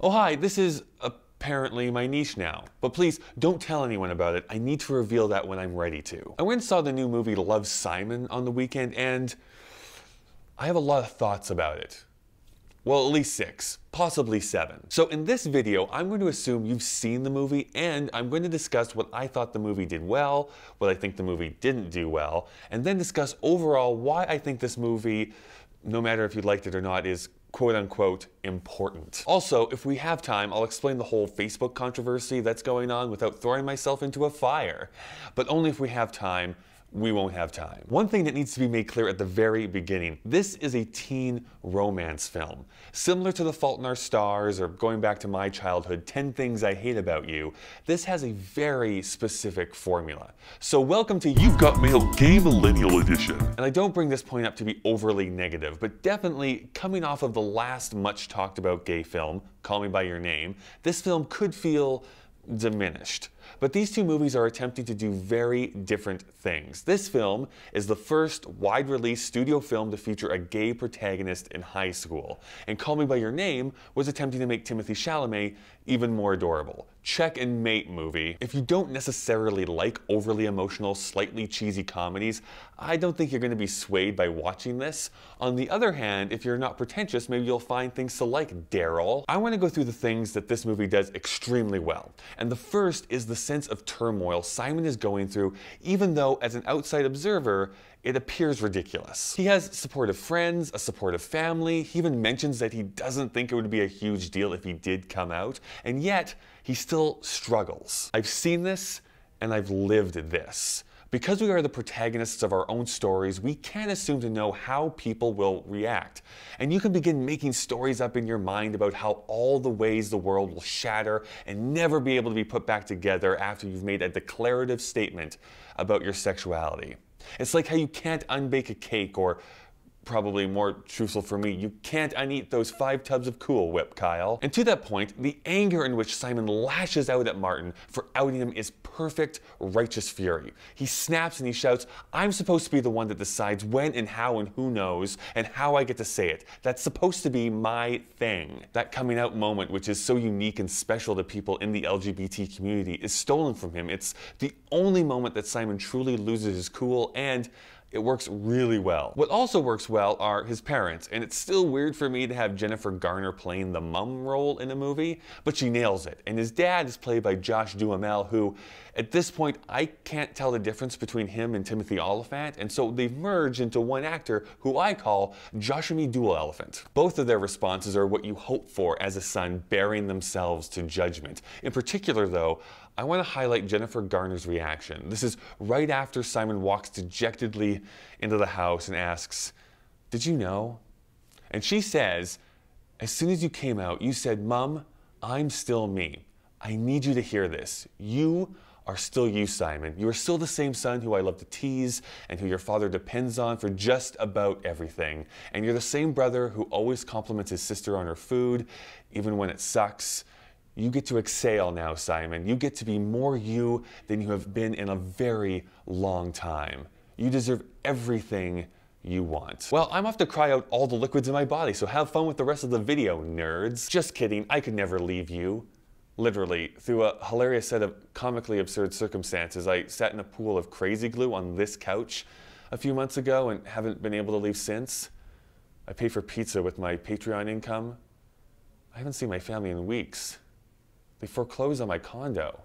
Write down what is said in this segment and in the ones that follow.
Oh hi, this is apparently my niche now. But please, don't tell anyone about it. I need to reveal that when I'm ready to. I went and saw the new movie Love, Simon on the weekend, and I have a lot of thoughts about it. Well, at least 6, possibly 7. So in this video, I'm going to assume you've seen the movie, and I'm going to discuss what I thought the movie did well, what I think the movie didn't do well, and then discuss overall why I think this movie, no matter if you liked it or not, is quote-unquote important. Also, if we have time, I'll explain the whole Facebook controversy that's going on without throwing myself into a fire. But only if we have time. We won't have time. One thing that needs to be made clear at the very beginning, this is a teen romance film. Similar to The Fault in Our Stars, or going back to my childhood, 10 Things I Hate About You, this has a very specific formula. So welcome to You've Got Mail Gay Millennial Edition. And I don't bring this point up to be overly negative, but definitely coming off of the last much talked about gay film, Call Me By Your Name, this film could feel diminished. But these two movies are attempting to do very different things. This film is the first wide-release studio film to feature a gay protagonist in high school. And Call Me By Your Name was attempting to make Timothée Chalamet even more adorable. Check and mate movie. If you don't necessarily like overly emotional, slightly cheesy comedies, I don't think you're going to be swayed by watching this. On the other hand, if you're not pretentious, maybe you'll find things to like. Daryl. I want to go through the things that this movie does extremely well. And the first is the sense of turmoil Simon is going through, even though as an outside observer, it appears ridiculous. He has supportive friends, a supportive family. He even mentions that he doesn't think it would be a huge deal if he did come out, and yet he still struggles. I've seen this and I've lived this. Because we are the protagonists of our own stories, we can't assume to know how people will react. And you can begin making stories up in your mind about how all the ways the world will shatter and never be able to be put back together after you've made a declarative statement about your sexuality. It's like how you can't unbake a cake, or probably more truthful for me, you can't uneat those 5 tubs of Cool Whip, Kyle. And to that point, the anger in which Simon lashes out at Martin for outing him is perfect righteous fury. He snaps and he shouts, "I'm supposed to be the one that decides when and how and who knows and how I get to say it. That's supposed to be my thing." That coming out moment, which is so unique and special to people in the LGBT community, is stolen from him. It's the only moment that Simon truly loses his cool, and it works really well. What also works well are his parents, and it's still weird for me to have Jennifer Garner playing the mum role in a movie, but she nails it. And his dad is played by Josh Duhamel, who, at this point, I can't tell the difference between him and Timothy Olyphant, and so they've merged into one actor who I call Joshua Dual Elephant. Both of their responses are what you hope for as a son bearing themselves to judgment. In particular, though, I want to highlight Jennifer Garner's reaction. This is right after Simon walks dejectedly into the house and asks, "Did you know?" And she says, "As soon as you came out, you said, 'Mom, I'm still me. I need you to hear this. You are still you, Simon. You are still the same son who I love to tease and who your father depends on for just about everything. And you're the same brother who always compliments his sister on her food, even when it sucks. You get to exhale now, Simon. You get to be more you than you have been in a very long time. You deserve everything you want.'" Well, I'm off to cry out all the liquids in my body, so have fun with the rest of the video, nerds. Just kidding, I could never leave you. Literally, through a hilarious set of comically absurd circumstances, I sat in a pool of crazy glue on this couch a few months ago and haven't been able to leave since. I pay for pizza with my Patreon income. I haven't seen my family in weeks. They foreclosed on my condo.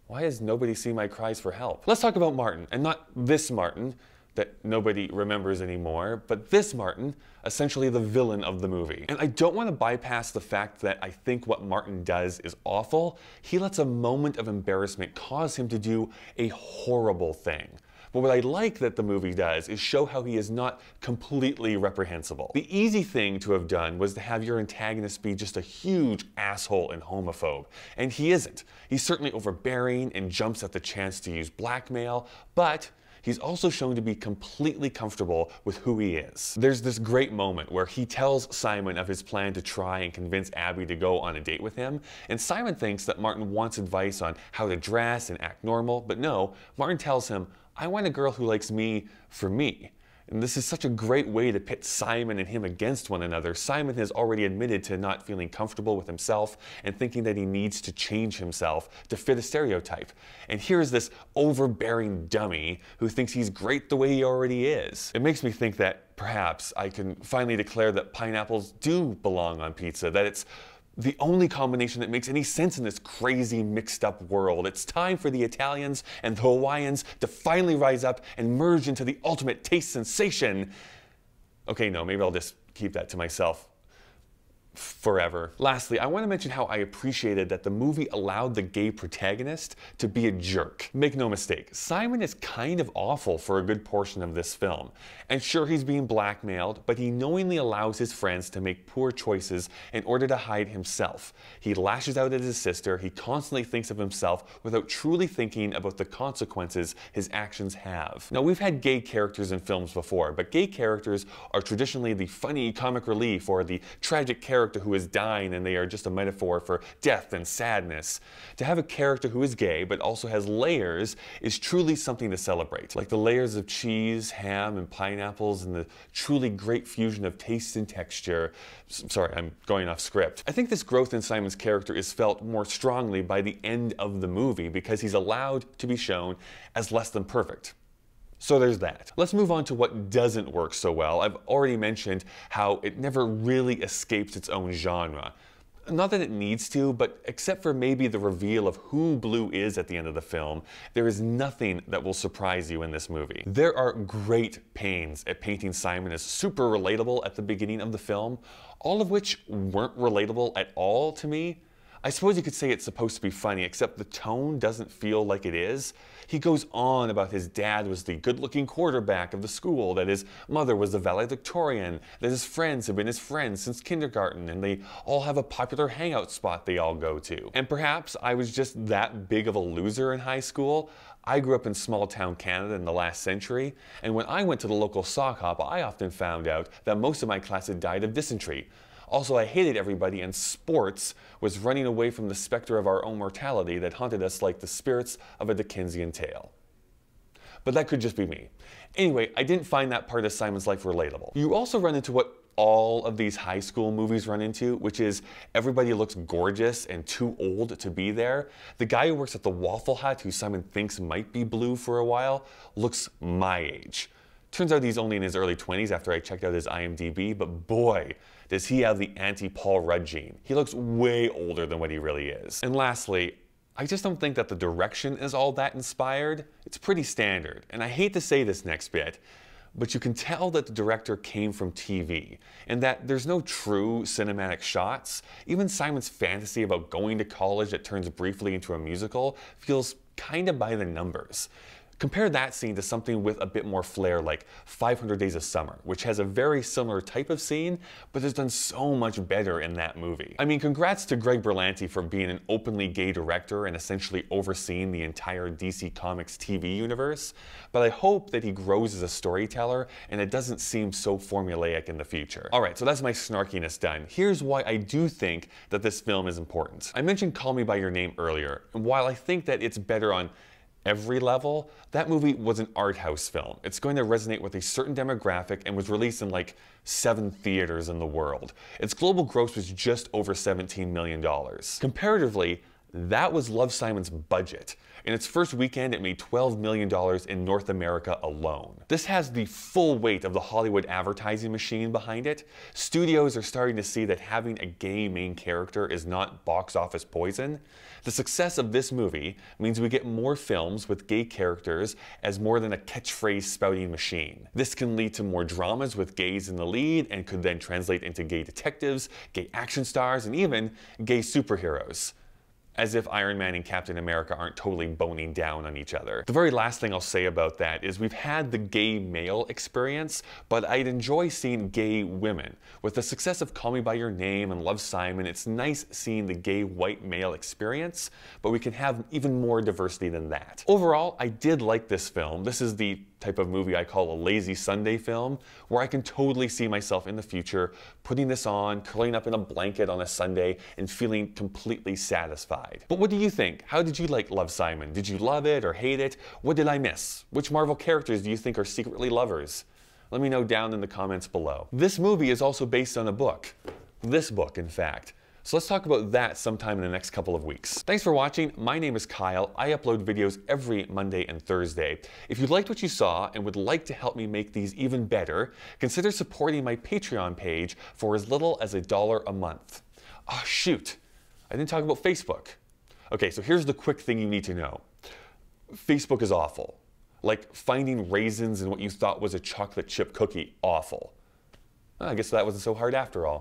Why has nobody seen my cries for help? Let's talk about Martin, and not this Martin that nobody remembers anymore, but this Martin, essentially the villain of the movie. And I don't want to bypass the fact that I think what Martin does is awful. He lets a moment of embarrassment cause him to do a horrible thing. But what I like that the movie does is show how he is not completely reprehensible. The easy thing to have done was to have your antagonist be just a huge asshole and homophobe. And he isn't. He's certainly overbearing and jumps at the chance to use blackmail, but he's also shown to be completely comfortable with who he is. There's this great moment where he tells Simon of his plan to try and convince Abby to go on a date with him, and Simon thinks that Martin wants advice on how to dress and act normal, but no, Martin tells him, "I want a girl who likes me for me." And this is such a great way to pit Simon and him against one another. Simon has already admitted to not feeling comfortable with himself and thinking that he needs to change himself to fit a stereotype. And here's this overbearing dummy who thinks he's great the way he already is. It makes me think that perhaps I can finally declare that pineapples do belong on pizza, that it's the only combination that makes any sense in this crazy mixed up world. It's time for the Italians and the Hawaiians to finally rise up and merge into the ultimate taste sensation. Okay, no, maybe I'll just keep that to myself forever. Lastly, I want to mention how I appreciated that the movie allowed the gay protagonist to be a jerk. Make no mistake, Simon is kind of awful for a good portion of this film. And sure, he's being blackmailed, but he knowingly allows his friends to make poor choices in order to hide himself. He lashes out at his sister, he constantly thinks of himself without truly thinking about the consequences his actions have. Now, we've had gay characters in films before, but gay characters are traditionally the funny comic relief or the tragic character who is dying and they are just a metaphor for death and sadness. To have a character who is gay but also has layers is truly something to celebrate. Like the layers of cheese, ham, and pineapples and the truly great fusion of taste and texture. Sorry, I'm going off script. I think this growth in Simon's character is felt more strongly by the end of the movie because he's allowed to be shown as less than perfect. So there's that. Let's move on to what doesn't work so well. I've already mentioned how it never really escapes its own genre. Not that it needs to, but except for maybe the reveal of who Blue is at the end of the film, there is nothing that will surprise you in this movie. There are great pains at painting Simon as super relatable at the beginning of the film, all of which weren't relatable at all to me. I suppose you could say it's supposed to be funny, except the tone doesn't feel like it is. He goes on about his dad was the good-looking quarterback of the school, that his mother was the valedictorian, that his friends have been his friends since kindergarten, and they all have a popular hangout spot they all go to. And perhaps I was just that big of a loser in high school. I grew up in small-town Canada in the last century, and when I went to the local sock hop, I often found out that most of my class had died of dysentery. Also, I hated everybody, and sports was running away from the specter of our own mortality that haunted us like the spirits of a Dickensian tale. But that could just be me. Anyway, I didn't find that part of Simon's life relatable. You also run into what all of these high school movies run into, which is everybody looks gorgeous and too old to be there. The guy who works at the Waffle Hut, who Simon thinks might be Blue for a while, looks my age. Turns out he's only in his early 20s after I checked out his IMDb, but boy, does he have the anti-Paul Rudd gene. He looks way older than what he really is. And lastly, I just don't think that the direction is all that inspired. It's pretty standard, and I hate to say this next bit, but you can tell that the director came from TV, and that there's no true cinematic shots. Even Simon's fantasy about going to college that turns briefly into a musical feels kind of by the numbers. Compare that scene to something with a bit more flair like 500 Days of Summer, which has a very similar type of scene, but has done so much better in that movie. I mean, congrats to Greg Berlanti for being an openly gay director and essentially overseeing the entire DC Comics TV universe, but I hope that he grows as a storyteller and it doesn't seem so formulaic in the future. Alright, so that's my snarkiness done. Here's why I do think that this film is important. I mentioned Call Me By Your Name earlier, and while I think that it's better on every level, that movie was an art house film. It's going to resonate with a certain demographic and was released in like 7 theaters in the world. Its global gross was just over $17 million. Comparatively, that was Love, Simon's budget. In its first weekend, it made $12 million in North America alone. This has the full weight of the Hollywood advertising machine behind it. Studios are starting to see that having a gay main character is not box office poison. The success of this movie means we get more films with gay characters as more than a catchphrase spouting machine. This can lead to more dramas with gays in the lead and could then translate into gay detectives, gay action stars, and even gay superheroes. As if Iron Man and Captain America aren't totally boning down on each other. The very last thing I'll say about that is we've had the gay male experience, but I'd enjoy seeing gay women. With the success of Call Me By Your Name and Love, Simon, it's nice seeing the gay white male experience, but we can have even more diversity than that. Overall, I did like this film. This is the type of movie I call a lazy Sunday film, where I can totally see myself in the future putting this on, curling up in a blanket on a Sunday, and feeling completely satisfied. But what do you think? How did you like Love, Simon? Did you love it or hate it? What did I miss? Which Marvel characters do you think are secretly lovers? Let me know down in the comments below. This movie is also based on a book. This book, in fact. So let's talk about that sometime in the next couple of weeks. Thanks for watching. My name is Kyle. I upload videos every Monday and Thursday. If you liked what you saw and would like to help me make these even better, consider supporting my Patreon page for as little as $1 a month. Oh shoot, I didn't talk about Facebook. Okay, so here's the quick thing you need to know. Facebook is awful. Like finding raisins in what you thought was a chocolate chip cookie, awful. I guess that wasn't so hard after all.